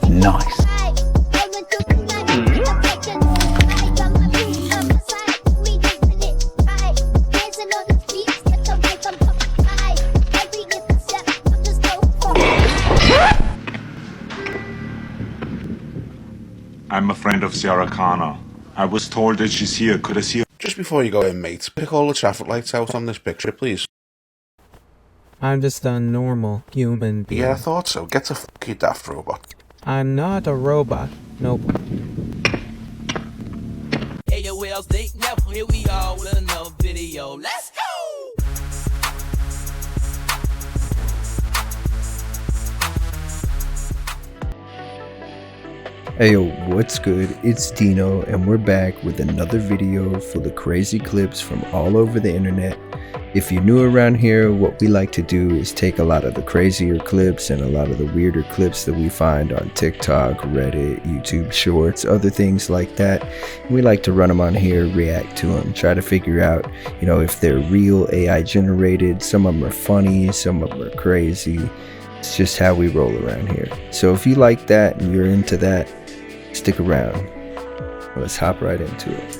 Nice. I'm a friend of Sarah Connor. I was told that she's here. Could I see her? Just before you go in, mate, pick all the traffic lights out on this picture, please. I'm just a normal human being. Yeah, I thought so. Get to fuck you, daft robot. I'm not a robot. Nope. Hey, yo, well, DeeKnow, here we are with another video. Let's go! Hey yo, what's good? It's DeeKnow and we're back with another video full of crazy clips from all over the internet. If you're new around here, what we like to do is take a lot of the crazier clips and a lot of the weirder clips that we find on TikTok, Reddit, YouTube Shorts, other things like that. And we like to run them on here, react to them, try to figure out, if they're real AI generated. Some of them are funny, some of them are crazy. It's just how we roll around here. So if you like that and you're into that, stick around. Let's hop right into it.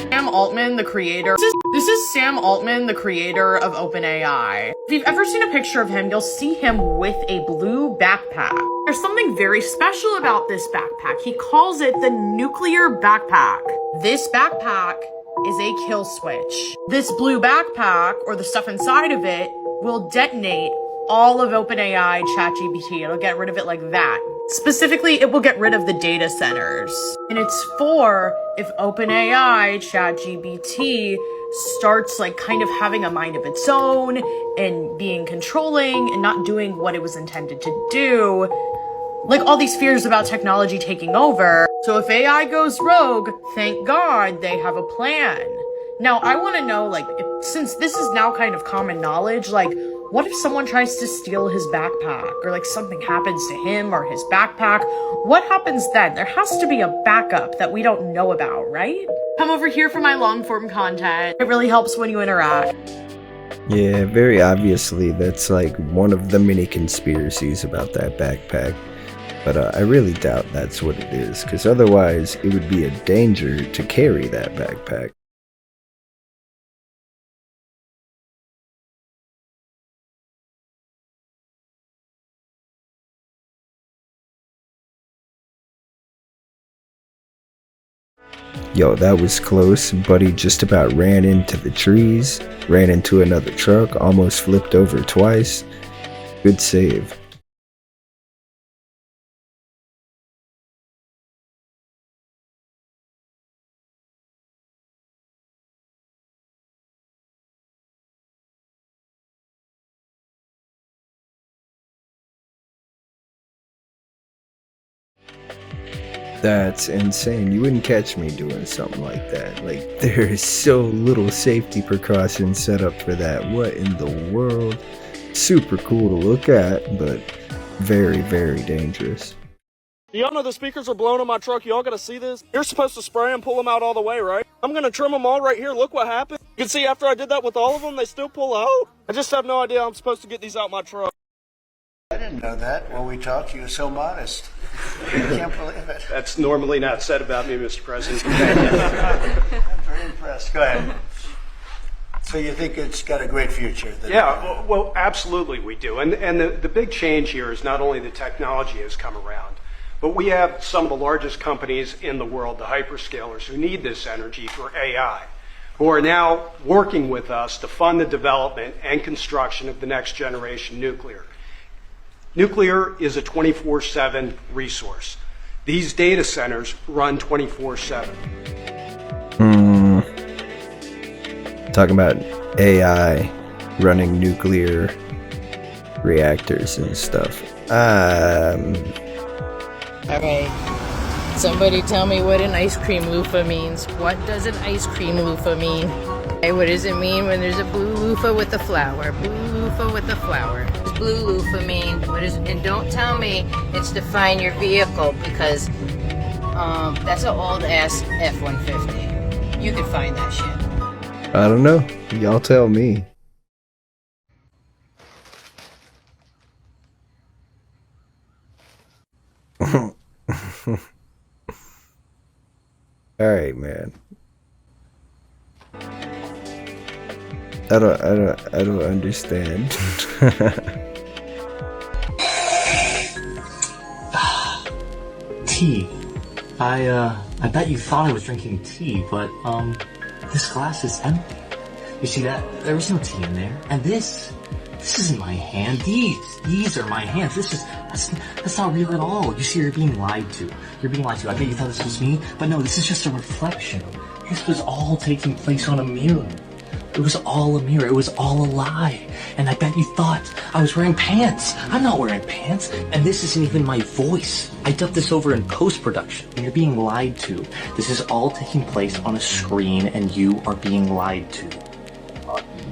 Sam Altman, the creator. This is Sam Altman, the creator of OpenAI. If you've ever seen a picture of him, you'll see him with a blue backpack. There's something very special about this backpack. He calls it the nuclear backpack. This backpack is a kill switch. This blue backpack, or the stuff inside of it, will detonate all of OpenAI ChatGPT. It'll get rid of it like that. Specifically, it will get rid of the data centers. And it's for if OpenAI ChatGPT starts kind of having a mind of its own and being controlling and not doing what it was intended to do. Like all these fears about technology taking over. So if AI goes rogue, thank God they have a plan. Now, I want to know, since this is now kind of common knowledge, what if someone tries to steal his backpack or something happens to him or his backpack? What happens then? There has to be a backup that we don't know about, right? Come over here for my long form content. It really helps when you interact. Yeah, very obviously that's one of the many conspiracies about that backpack. But I really doubt that's what it is, because otherwise it would be a danger to carry that backpack. Yo, that was close. Buddy just about ran into the trees, ran into another truck, almost flipped over twice. Good save. That's insane. You wouldn't catch me doing something like that. There is so little safety precautions set up for that. What in the world? Super cool to look at, but very, very dangerous. Y'all know the speakers are blown on my truck. Y'all gotta see this. You're supposed to spray and pull them out all the way, right? I'm gonna trim them all right here. Look what happened. You can see after I did that with all of them, they still pull out. I just have no idea I'm supposed to get these out my truck. I didn't know that. When we talked, you were so modest. I can't believe it. That's normally not said about me, Mr. President. I'm very impressed. Go ahead. So you think it's got a great future? Yeah, well, absolutely we do. And the big change here is not only the technology has come around, but we have some of the largest companies in the world, the hyperscalers, who need this energy for AI, who are now working with us to fund the development and construction of the next generation nuclear. Nuclear is a 24/7 resource. These data centers run 24/7. Talking about AI running nuclear reactors and stuff. Alright, somebody tell me what an ice cream loofah means. What does an ice cream loofah mean? Hey, what does it mean when there's a blue loofah with a flower? Blue loofah with a flower. blue loofah mean? What is? And don't tell me it's define your vehicle, because that's an old ass F-150. You can find that shit. I don't know. Y'all tell me. Alright, man. I don't understand. Tea. I bet you thought I was drinking tea, but this glass is empty. You see that? There was no tea in there. And this isn't my hand. These are my hands. That's not real at all. You see, you're being lied to. You're being lied to. I bet you thought this was me, but no, this is just a reflection. This was all taking place on a mirror. It was all a mirror. It was all a lie. And I bet you thought I was wearing pants. I'm not wearing pants. And this isn't even my voice. I dubbed this over in post-production. And you're being lied to. This is all taking place on a screen, and you are being lied to.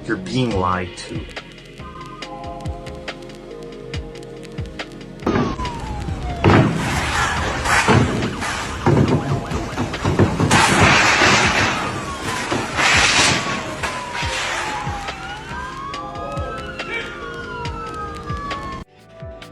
You're being lied to.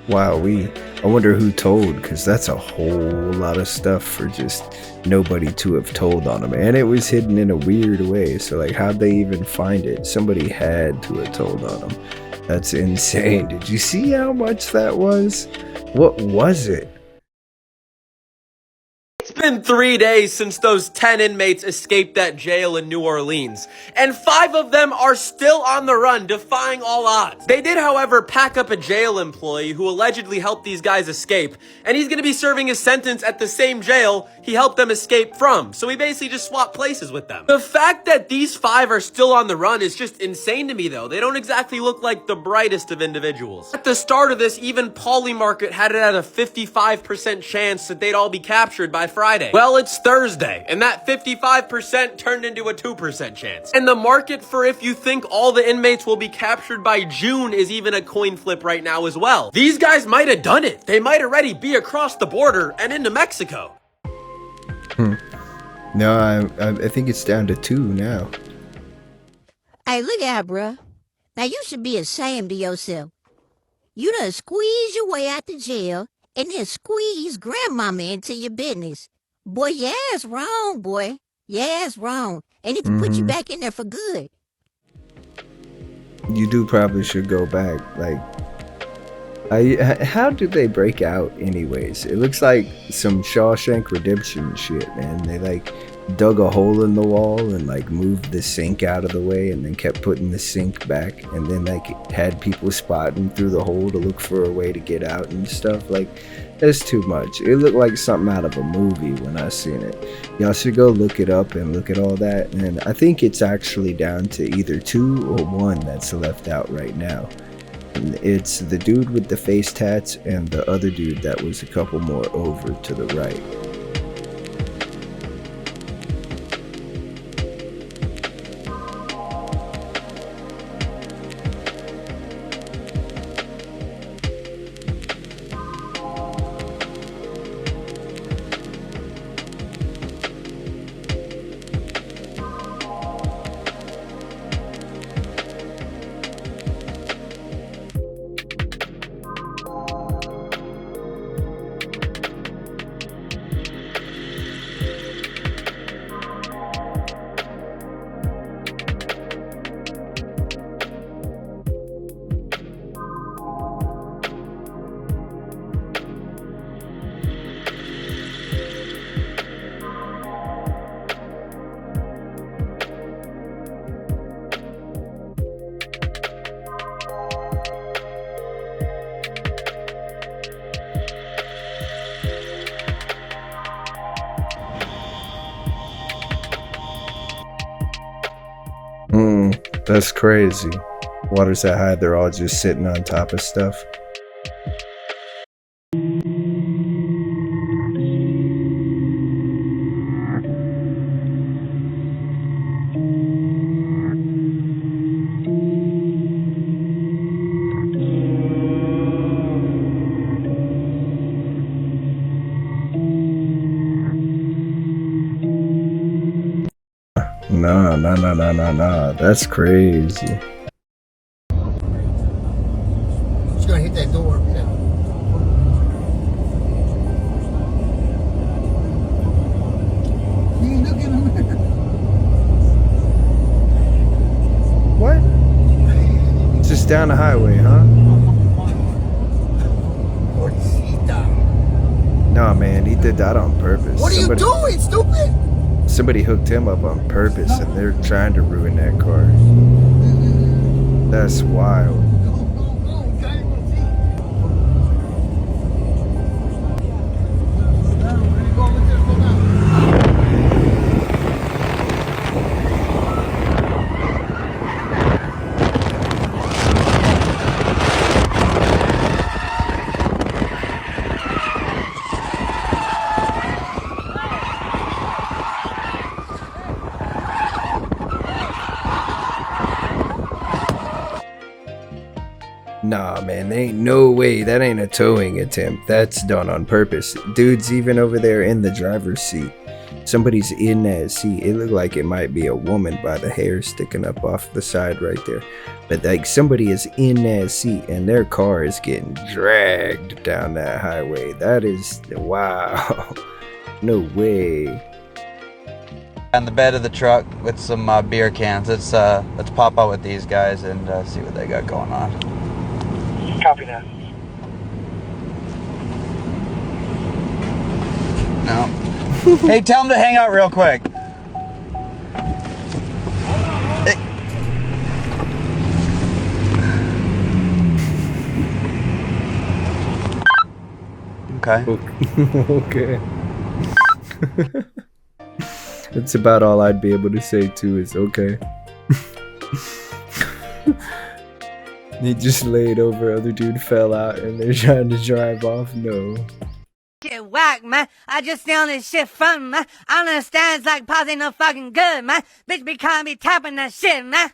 Wow, I wonder who told, because that's a whole lot of stuff for just nobody to have told on him. And it was hidden in a weird way, so like, how'd they even find it? Somebody had to have told on him. That's insane. Did you see how much that was? What was it? It's been 3 days since those 10 inmates escaped that jail in New Orleans, and 5 of them are still on the run, defying all odds. They did, however, pack up a jail employee who allegedly helped these guys escape, and he's gonna be serving his sentence at the same jail he helped them escape from, so he basically just swapped places with them. The fact that these 5 are still on the run is just insane to me, though. They don't exactly look like the brightest of individuals. At the start of this, even Polymarket had it at a 55% chance that they'd all be captured by Friday. Well, it's Thursday, and that 55% turned into a 2% chance. And the market for if you think all the inmates will be captured by June is even a coin flip right now as well. These guys might have done it. They might already be across the border and into Mexico. No, I think it's down to 2 now. Hey, look out, bruh. Now you should be ashamed of yourself. You done squeeze your way out the jail and then squeeze grandmama into your business. Boy, your ass wrong, boy. Your ass wrong. They need to put you back in there for good. You do probably should go back. Like, how did they break out anyways? It looks like some Shawshank Redemption shit, man. They like dug a hole in the wall and like moved the sink out of the way and then kept putting the sink back, and then like had people spotting through the hole to look for a way to get out and stuff. Like, that's too much. It looked like something out of a movie when I seen it. Y'all should go look it up and look at all that. And I think it's actually down to either 2 or 1 that's left out right now. And it's the dude with the face tats and the other dude that was a couple more over to the right. That's crazy. Waters that high, they're all just sitting on top of stuff. Nah. That's crazy. She's gonna hit that door. What? Just down the highway, huh? Nah, man, he did that on purpose. What are you doing, stupid? Somebody hooked him up on purpose, and they're trying to ruin that car. That's wild. Nah, man, there ain't no way. That ain't a towing attempt. That's done on purpose. Dude's even over there in the driver's seat. Somebody's in that seat. It looked like it might be a woman by the hair sticking up off the side right there. But like somebody is in that seat and their car is getting dragged down that highway. That is, wow. No way. On the bed of the truck with some beer cans. Let's pop out with these guys and see what they got going on. Copy that. No. Hey, tell them to hang out real quick. Hey. Okay. That's about all I'd be able to say too is okay. He just laid over, other dude fell out and they're trying to drive off. No. Shit whack, man. I just found this shit fun, man. I don't understand, it's like pause ain't no fucking good, man. Bitch be calling me tapping that shit, man.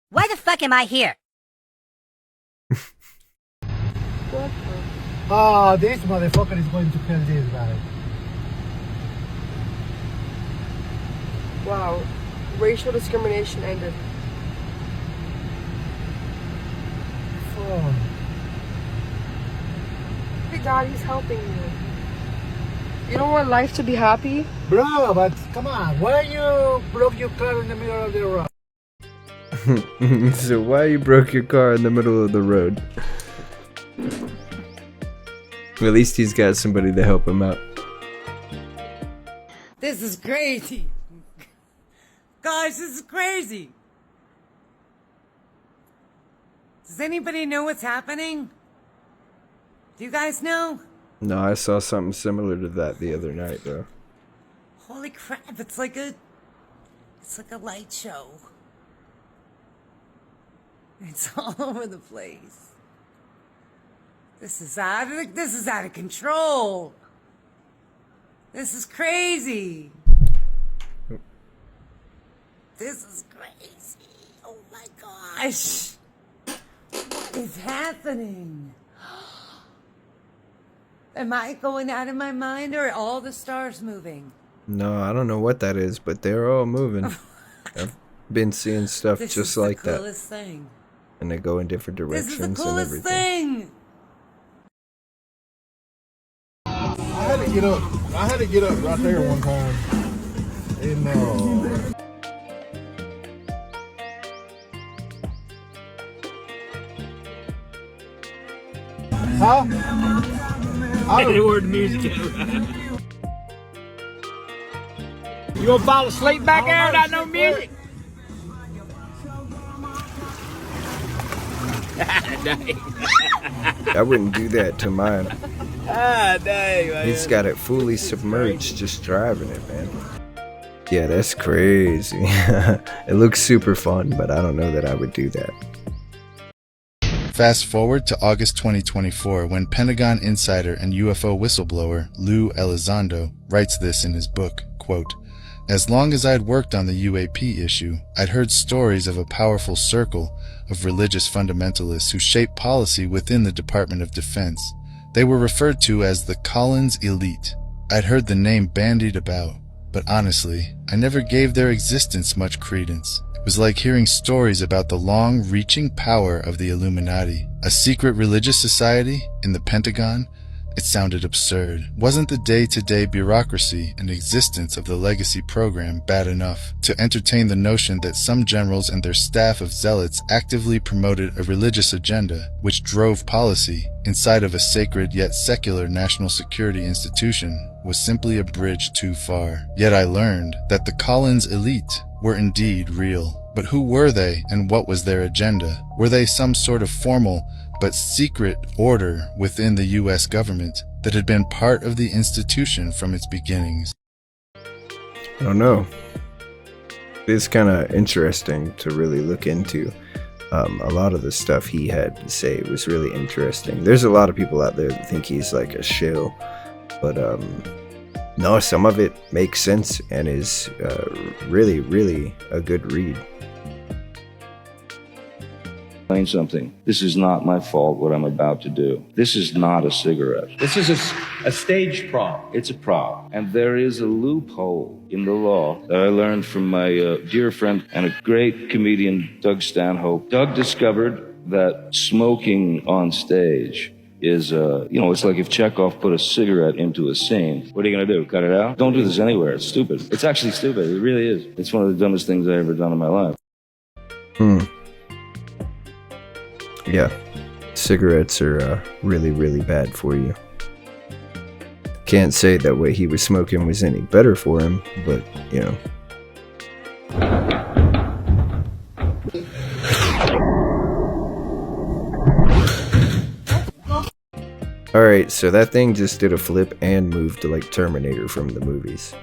Why the fuck am I here? Oh, this motherfucker is going to kill this guy. Wow. Racial discrimination ended. Oh. Hey God, he's helping you. You don't want life to be happy? Bro, but come on, why you broke your car in the middle of the road? So why you broke your car in the middle of the road? Well, at least he's got somebody to help him out. This is crazy. Guys, this is crazy. Does anybody know what's happening? Do you guys know? No, I saw something similar to that the other night, though. Holy crap, it's like a light show. It's all over the place. This is out of control. This is crazy. This is crazy. Oh my gosh. What is happening? Am I going out of my mind or are all the stars moving? No, I don't know what that is, but they're all moving. I've been seeing stuff just like that. This is the coolest thing. And they go in different directions This is the coolest and everything. thing. I had to get up right there one time. And Huh? I don't know where the music is. You gonna fall asleep back there without no music? I wouldn't do that to mine. Dang, man. He's got it fully submerged, just driving it, man. Yeah, that's crazy. It looks super fun, but I don't know that I would do that. Fast forward to August 2024 when Pentagon insider and UFO whistleblower Lou Elizondo writes this in his book, quote, "As long as I'd worked on the UAP issue, I'd heard stories of a powerful circle of religious fundamentalists who shape policy within the Department of Defense. They were referred to as the Collins Elite. I'd heard the name bandied about. but honestly, I never gave their existence much credence. It was like hearing stories about the long-reaching power of the Illuminati, a secret religious society in the Pentagon. It sounded absurd. Wasn't the day-to-day bureaucracy and existence of the legacy program bad enough to entertain the notion that some generals and their staff of zealots actively promoted a religious agenda which drove policy inside of a sacred yet secular national security institution was simply a bridge too far. Yet I learned that the Collins elite were indeed real. But who were they and what was their agenda? Were they some sort of formal but secret order within the US government that had been part of the institution from its beginnings? I don't know. It's kind of interesting to really look into. A lot of the stuff he had to say was really interesting. There's a lot of people out there that think he's like a shill, but no, some of it makes sense and is really, really a good read. Explain something. This is not my fault what I'm about to do. This is not a cigarette. This is a stage prop. It's a prop. And there is a loophole in the law that I learned from my dear friend and a great comedian, Doug Stanhope. Doug discovered that smoking on stage is, it's like if Chekhov put a cigarette into a scene. What are you going to do? Cut it out? Don't do this anywhere. It's stupid. It's actually stupid. It really is. It's one of the dumbest things I've ever done in my life. Yeah, cigarettes are really, really bad for you. Can't say that what he was smoking was any better for him, but, you know. Alright, so that thing just did a flip and moved to like Terminator from the movies.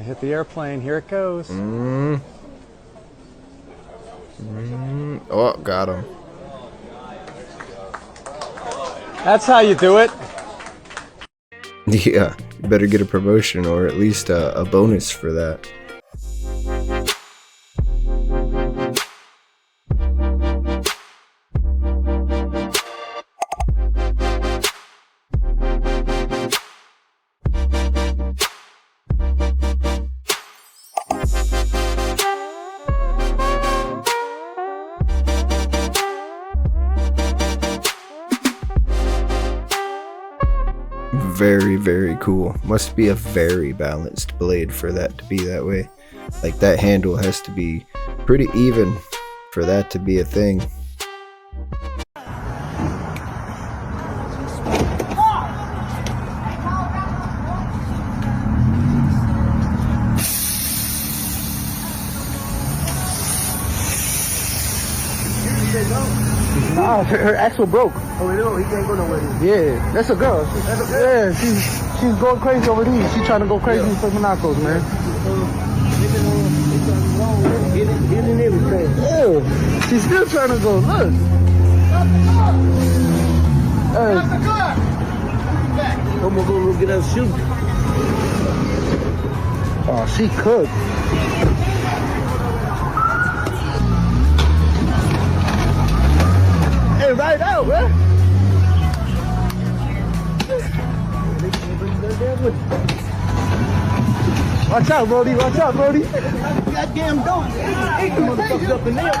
Hit the airplane. Here it goes. Oh, got him. That's how you do it. Yeah, you better get a promotion or at least a bonus for that. Very, very cool. Must be a very balanced blade for that to be that way. Like that handle has to be pretty even for that to be a thing. Nah, her axle broke. Oh, no, he can't go nowhere. Yeah, that's a girl. She's going crazy over these. She's trying to go crazy for Monacos, man. Hitting everything. Yeah, she's still trying to go. Look. I'm gonna go get her shoe. Oh, she cooked. Hey, right out, man. Watch out, Brody. Watch out, Brody. Goddamn dope. Hey, motherfuckers up in there.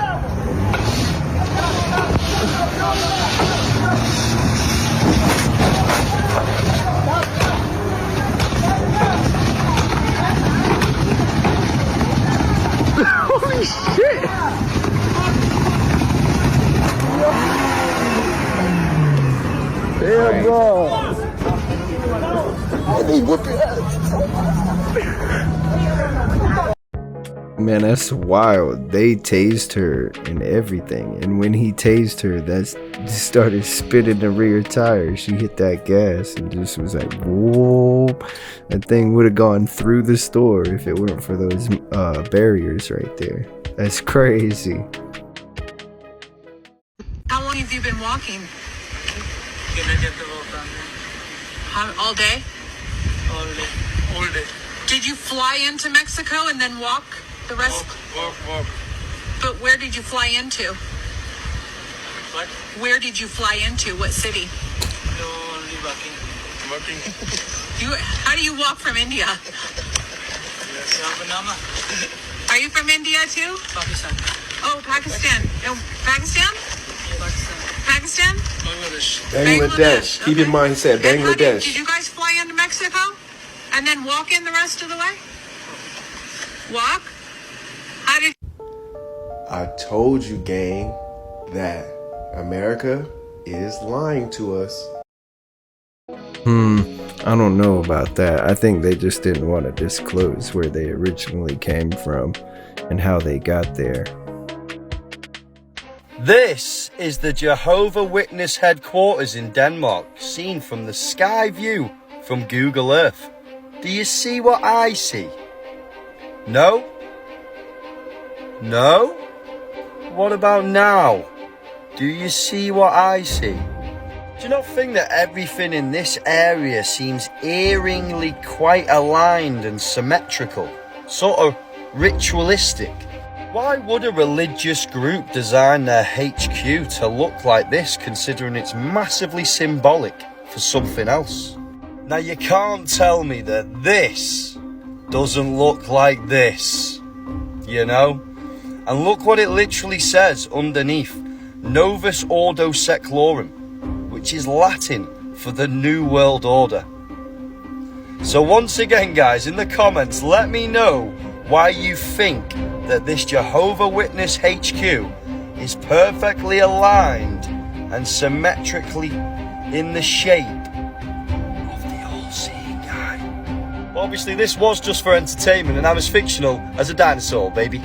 Holy shit. Hell no. Man, that's wild. They tased her and everything. And when he tased her, that started spinning the rear tire. She hit that gas and just was like, whoa. That thing would have gone through the store if it weren't for those barriers right there. That's crazy. How long have you been walking? All day? All day. Did you fly into Mexico and then walk the rest? Walk. But where did you fly into? What? Where did you fly into? What city? No, only walking. Walking. How do you walk from India? Yes, Banama. Are you from India too? Pakistan. Oh, Pakistan. No, Pakistan? Pakistan? Bangladesh. Bangladesh. Keep in mind, he said Did Bangladesh. you guys fly into Mexico and then walk in the rest of the way? Walk? How did? I told you, gang, that America is lying to us. I don't know about that. I think they just didn't want to disclose where they originally came from and how they got there. This is the Jehovah Witness headquarters in Denmark, seen from the sky view from Google Earth. Do you see what I see? No? No? What about now? Do you see what I see? Do you not think that everything in this area seems eerily quite aligned and symmetrical? Sort of ritualistic? Why would a religious group design their HQ to look like this, considering it's massively symbolic for something else? Now you can't tell me that this doesn't look like this, you know? And look what it literally says underneath, Novus Ordo Seclorum, which is Latin for the New World Order. So once again, guys, in the comments, let me know why you think that this Jehovah Witness HQ is perfectly aligned and symmetrically in the shape of the all-seeing guy. Well, obviously this was just for entertainment and I'm as fictional as a dinosaur, baby.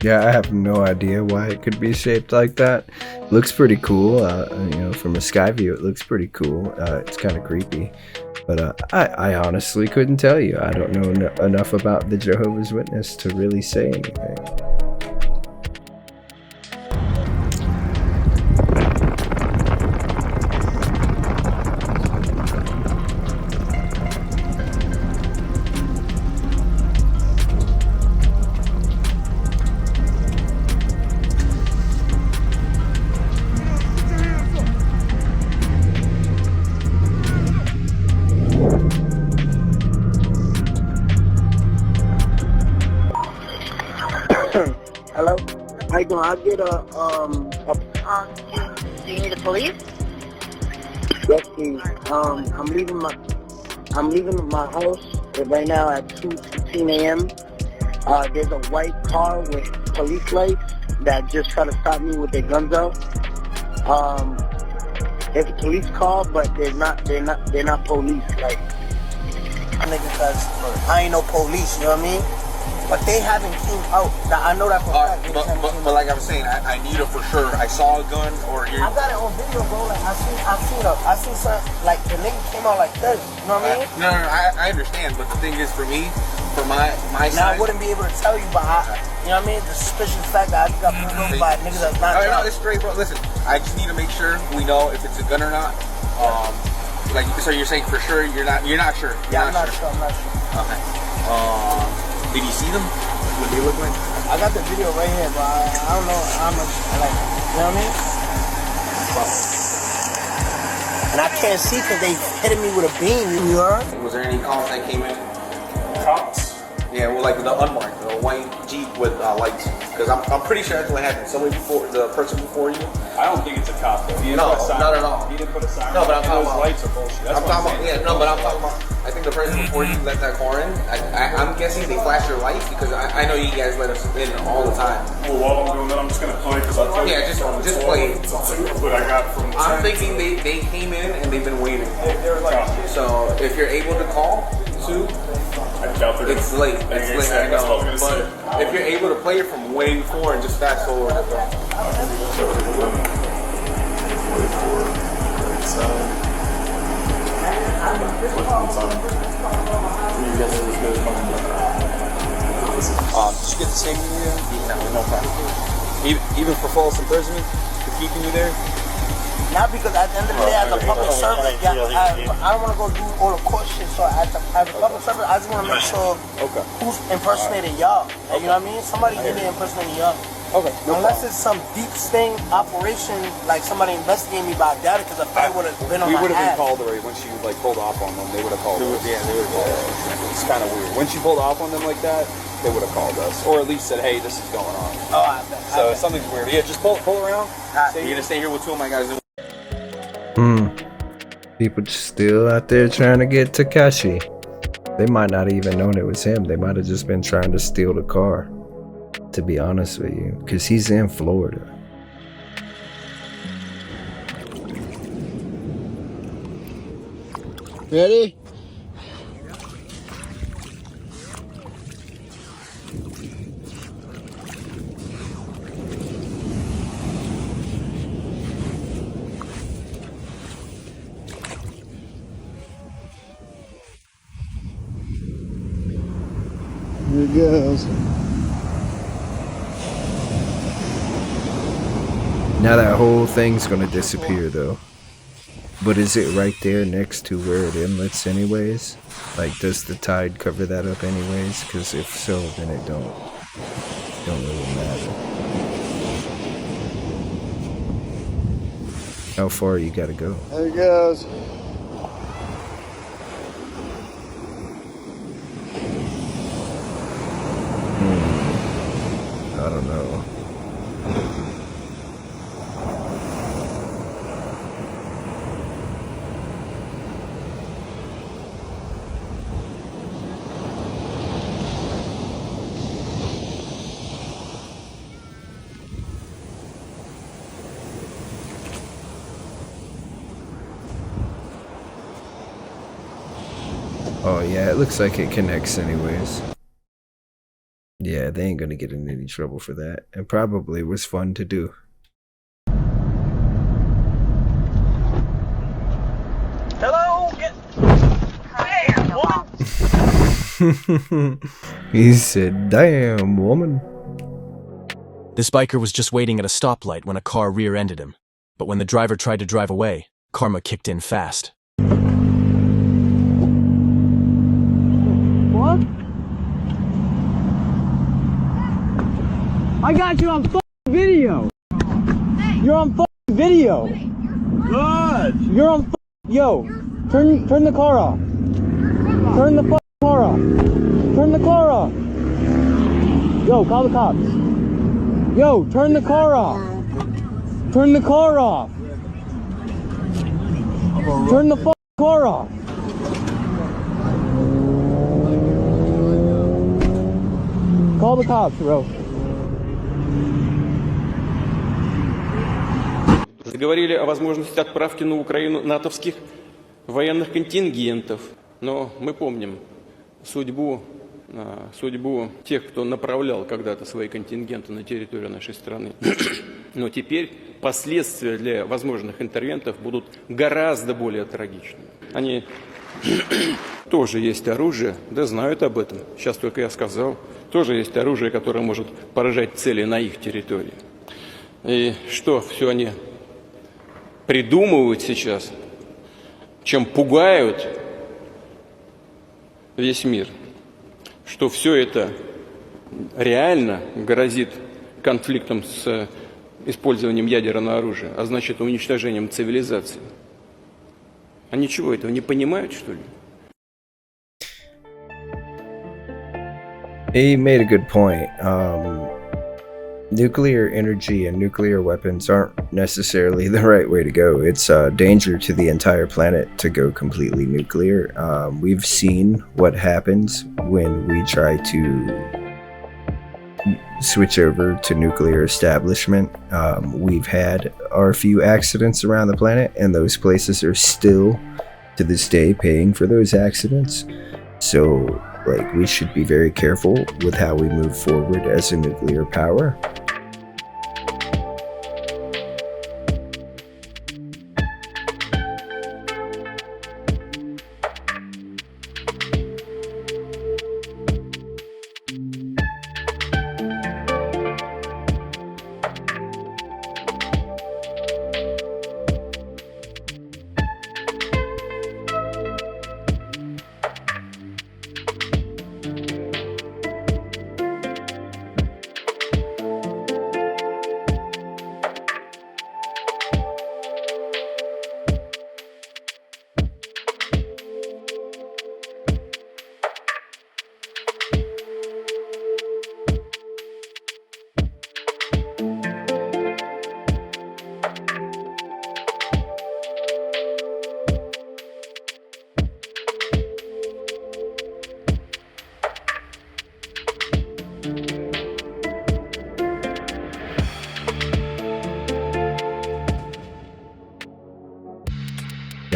Yeah, I have no idea why it could be shaped like that. Looks pretty cool. You know, from a sky view, it looks pretty cool. It's kind of creepy. But I honestly couldn't tell you. I don't know enough about the Jehovah's Witness to really say anything. Hello? How you doing? I'll get Do you need the police? yes, please. I'm leaving my house right now at 2:15 a.m. There's a white car with police lights that just try to stop me with their guns out. It's a police car, but they're not police. Like, niggas, I ain't no police, you know what I mean? But they haven't came out. I know that for a fact. But like I was saying, I need it for sure. I saw a gun or you. I got it on video, bro. Like I seen something like the nigga came out like this. You know what I mean? No, I understand. But the thing is, for me, for my now side, I wouldn't be able to tell you, but you know what I mean? The suspicious fact that I just got pulled over by niggas that's not. No, it's straight, bro. Listen, I just need to make sure we know if it's a gun or not. Like, so you're saying for sure you're not sure. Yeah, I'm not sure. Okay. Did you see them? What they look like? I got the video right here, but I don't know how much, like, you know what I mean? And I can't see because they hitting me with a beam, you heard? Was there any cops that came in? Cops? Yeah, well, like the unmarked, the white Jeep with lights. Because I'm pretty sure that's what happened. Somebody before, the person before you. I don't think it's a cop though. No, not at all. He didn't put a siren. No, but I'm talking those about lights are bullshit. That's I'm talking about. I think the person before you let that car in. I'm guessing they flashed your lights because I know you guys let us in all the time. Well, while I'm doing that, I'm just gonna play because I played. Yeah, just play. But I got from. I'm thinking they came in and they've been waiting. So if you're able to call too. It's late. It's late. I know. But if you're able to play it from way before and just fast forward it. Did you get the same media? No problem. Even for false imprisonment, for keeping you there? Not because at the end of the day, as a public servant, I don't want to go do all the court shit. So as a public servant, I just want to make sure who's impersonating y'all. You know what I mean? Somebody really impersonating y'all. Okay. Unless it's some deep sting operation, like somebody investigating me about data, because the fire would have been on We my would have been ass. called already once you like pulled off on them. They would have called us. Yeah, they would have. It's kind of weird. Once you pulled off on them like that, they would have called us, or at least said, "Hey, this is going on." Oh, I bet. So something's weird. Yeah, just pull around. You're gonna stay here with two of my guys. People still out there trying to get Tekashi. They might not even known it was him. They might have just been trying to steal the car, to be honest with you, because he's in Florida. Ready? Here it goes. Now that whole thing's gonna disappear though. But is it right there next to where it inlets anyways? Like, does the tide cover that up anyways? Because if so, then it don't really matter. How far you gotta go? There it goes. I don't know. Oh yeah, it looks like it connects anyways. Yeah, they ain't gonna get in any trouble for that. And probably was fun to do. Hello? Damn, woman! He said, "Damn, woman." This biker was just waiting at a stoplight when a car rear-ended him. But when the driver tried to drive away, karma kicked in fast. What? I got you on video. You're on video. Good. You're on yo. Turn the car off. Turn the car off. Turn the car off. Yo, call the cops. Yo, turn the car off. Turn the car off. Turn the car off. Call the cops, bro. Заговорили о возможности отправки на Украину натовских военных контингентов, но мы помним судьбу тех, кто направлял когда-то свои контингенты на территорию нашей страны. Но теперь последствия для возможных интервентов будут гораздо более трагичны. Они тоже есть оружие, да знают об этом, сейчас только я сказал, тоже есть оружие, которое может поражать цели на их территории. И что все они придумывают сейчас, чем пугают весь мир, что все это реально грозит конфликтом с использованием ядерного оружия, а значит уничтожением цивилизации. Они чего, этого не понимают, что ли? He made a good point. Nuclear energy and nuclear weapons aren't necessarily the right way to go. It's a danger to the entire planet to go completely nuclear. We've seen what happens when we try to switch over to nuclear establishment. We've had our few accidents around the planet, and those places are still to this day paying for those accidents. So like, we should be very careful with how we move forward as a nuclear power.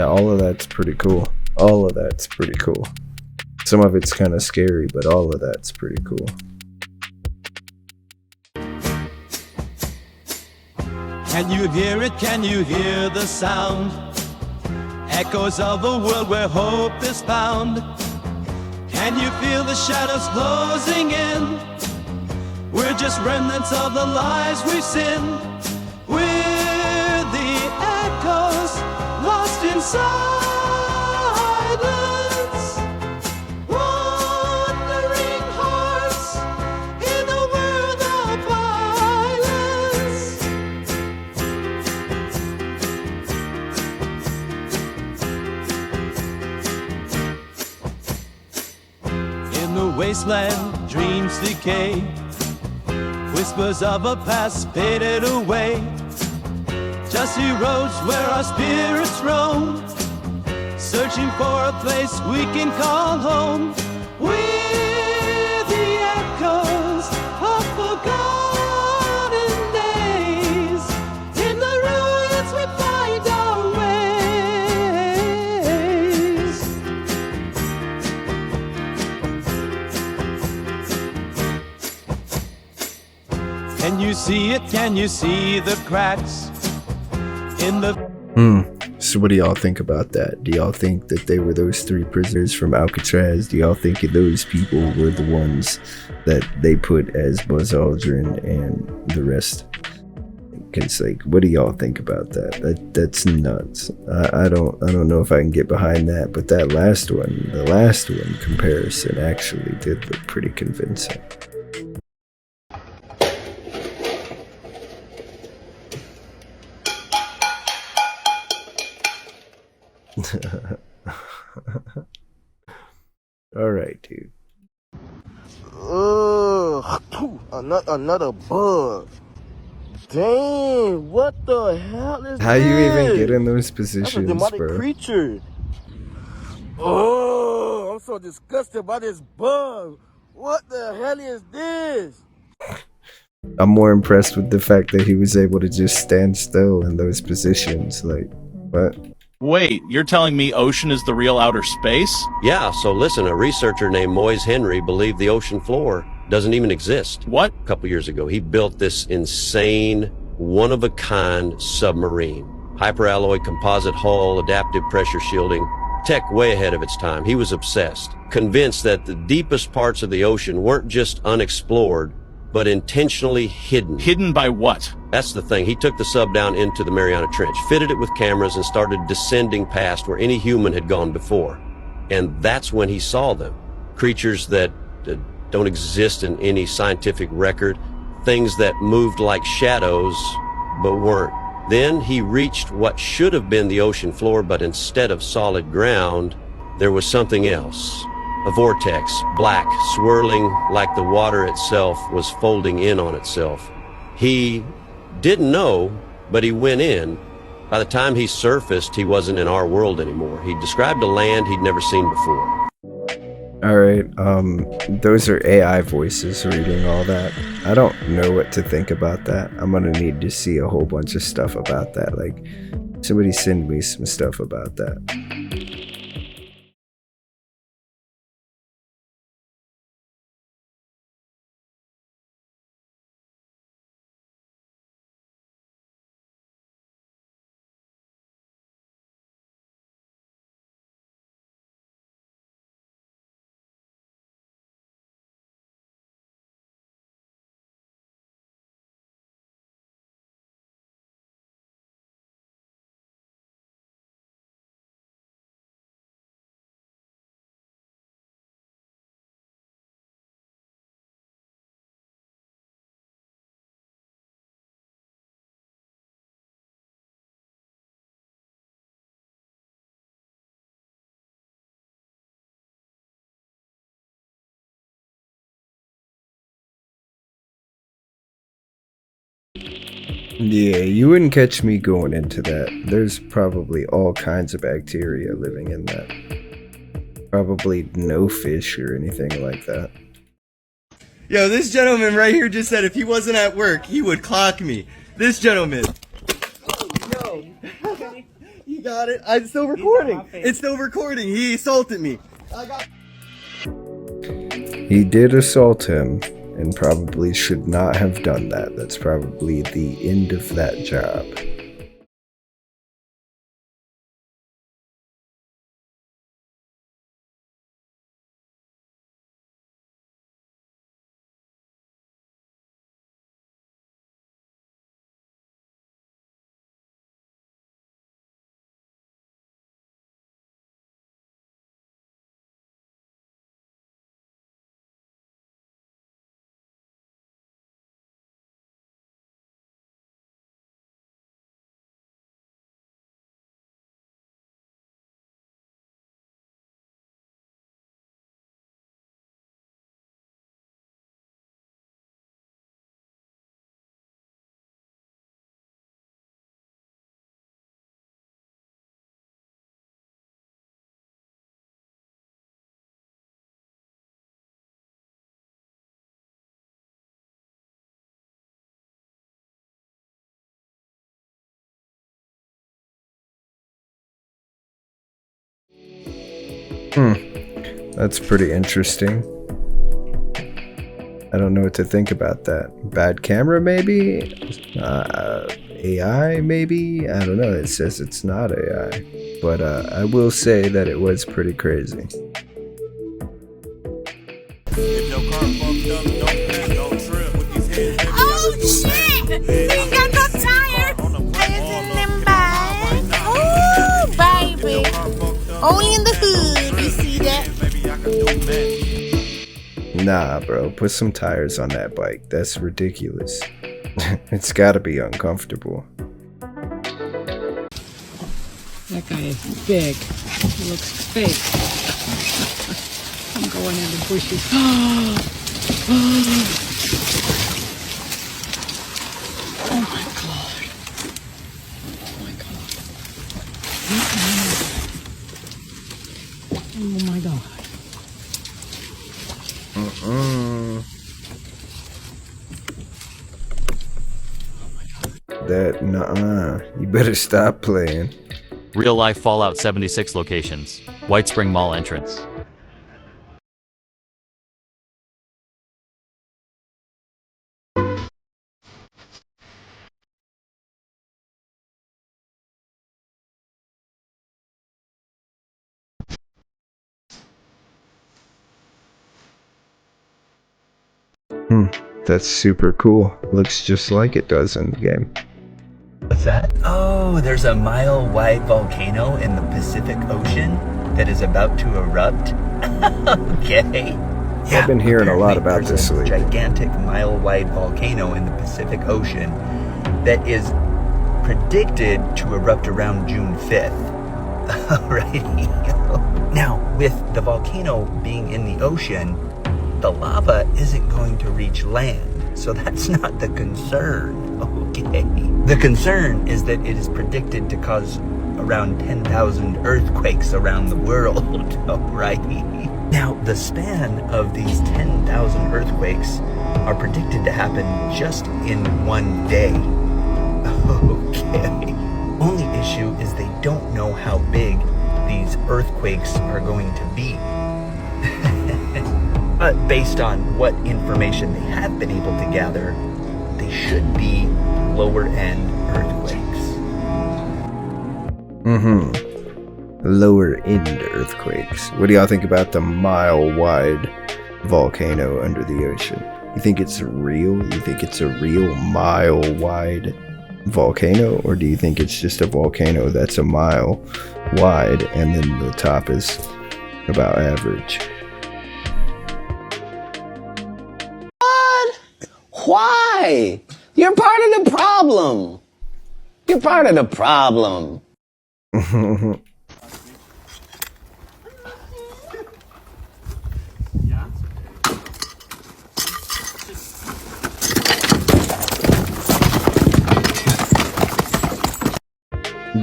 Yeah, all of that's pretty cool. All of that's pretty cool. Some of it's kind of scary, but all of that's pretty cool. Can you hear it? Can you hear the sound? Echoes of a world where hope is found. Can you feel the shadows closing in? We're just remnants of the lives we've sinned. We're the echoes lost in silence, wandering hearts in a world of violence. In the wasteland, dreams decay. Whispers of a past faded away. Dusty roads where our spirits roam, searching for a place we can call home. We're the echoes of forgotten days. In the ruins we find our ways. Can you see it? Can you see the cracks in the... So what do y'all think about that? Do y'all think that they were those 3 prisoners from Alcatraz? Do y'all think those people were the ones that they put as Buzz Aldrin and the rest? Because, like, what do y'all think about that? That's nuts. I don't know if I can get behind that, but that last one, the last one comparison actually did look pretty convincing. All right, dude. Another bug. Dang, what the hell is How this? you even get in those positions, That's a demonic bro? creature. Oh, I'm so disgusted by this bug. What the hell is this? I'm more impressed with the fact that he was able to just stand still in those positions. Like, what? Wait, you're telling me ocean is the real outer space? Yeah, so listen, a researcher named Moise Henry believed the ocean floor doesn't even exist. What? A couple years ago, he built this insane, one-of-a-kind submarine. Hyperalloy composite hull, adaptive pressure shielding, tech way ahead of its time. He was obsessed, convinced that the deepest parts of the ocean weren't just unexplored, but intentionally hidden. Hidden by what? That's the thing. He took the sub down into the Mariana Trench, fitted it with cameras, and started descending past where any human had gone before. And that's when he saw them. Creatures that don't exist in any scientific record. Things that moved like shadows, but weren't. Then he reached what should have been the ocean floor, but instead of solid ground, there was something else. A vortex, black, swirling like the water itself was folding in on itself. He didn't know, but he went in. By the time he surfaced, he wasn't in our world anymore. He described a land he'd never seen before. Alright, those are AI voices reading all that. I don't know what to think about that. I'm gonna need to see a whole bunch of stuff about that. Like, somebody send me some stuff about that. Yeah, you wouldn't catch me going into that. There's probably all kinds of bacteria living in that. Probably no fish or anything like that. Yo, this gentleman right here just said if he wasn't at work, he would clock me. This gentleman. Yo, He got it. I'm still recording. It's still recording. He assaulted me. He did assault him and probably should not have done that. That's probably the end of that job. That's pretty interesting. I don't know what to think about that. Bad camera, maybe? AI, maybe? I don't know. It says it's not AI. But I will say that it was pretty crazy. Oh shit! We ain't got no tire! Isn't them bad? Oh baby! Only in the hood, you see that? Nah, bro. Put some tires on that bike. That's ridiculous. It's gotta be uncomfortable. That guy is big. He looks fake. I'm going in the bushes. Oh my god. Oh my god. Oh my god. That, nuh-uh. You better stop playing. Real life Fallout 76 locations. White Spring Mall entrance. That's super cool. Looks just like it does in the game. What's that? Oh, there's a mile-wide volcano in the Pacific Ocean that is about to erupt. Okay. Yeah, I've been hearing a lot about there's this a lately. gigantic mile-wide volcano in the Pacific Ocean that is predicted to erupt around June 5th. Alrighty. Now, with the volcano being in the ocean, the lava isn't going to reach land, so that's not the concern, okay? The concern is that it is predicted to cause around 10,000 earthquakes around the world, alrighty? Now, the span of these 10,000 earthquakes are predicted to happen just in one day, okay? Only issue is they don't know how big these earthquakes are going to be. But based on what information they have been able to gather, they should be lower end earthquakes. Lower end earthquakes. What do y'all think about the mile-wide volcano under the ocean? You think it's real? You think it's a real mile-wide volcano? Or do you think it's just a volcano that's a mile wide and then the top is about average? Why? You're part of the problem. You're part of the problem.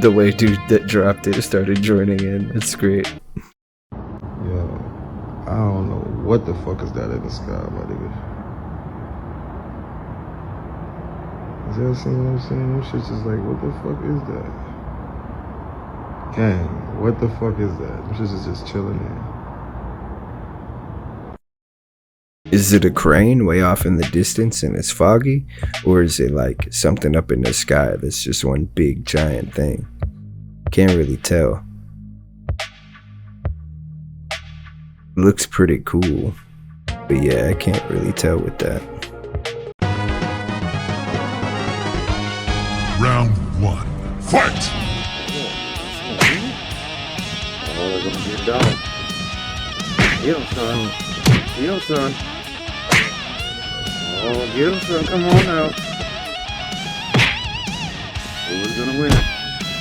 The way dude that dropped it started joining in. It's great. Yo, I don't know what the fuck is that in the sky, my nigga. Is that seeing what I'm saying? Them shit's just like, what the fuck is that? Gang, what the fuck is that? This is just chilling there. Is it a crane way off in the distance and it's foggy? Or is it like something up in the sky that's just one big giant thing? Can't really tell. Looks pretty cool. But yeah, I can't really tell with that. Round 1. Fight! Oh, they're gonna get dog. Get him, son. Get him, son. Oh, get him, son. Come on now. Who's gonna win?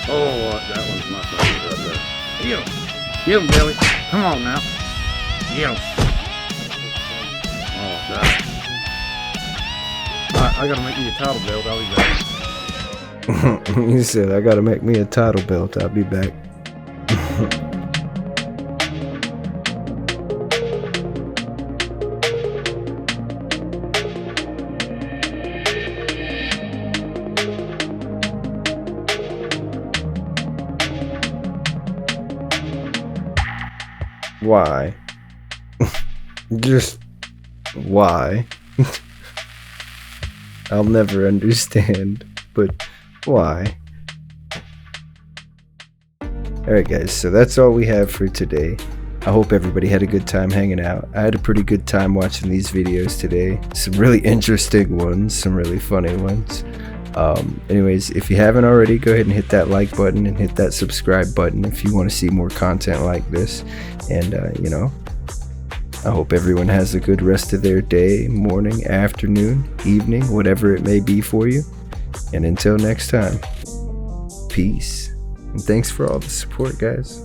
Oh, that one's my favorite up there. Get him. Get him, Billy. Come on now. Get him. Oh, God. I gotta make me a title belt. I'll be back. He said, I gotta make me a title belt. I'll be back. Why? Just why? I'll never understand, but why? Alright guys, so that's all we have for today. I hope everybody had a good time hanging out. I had a pretty good time watching these videos today. Some really interesting ones, some really funny ones. Anyways, if you haven't already, go ahead and hit that like button and hit that subscribe button if you want to see more content like this. And you know, I hope everyone has a good rest of their day, morning, afternoon, evening, whatever it may be for you. And until next time, peace. And thanks for all the support, guys.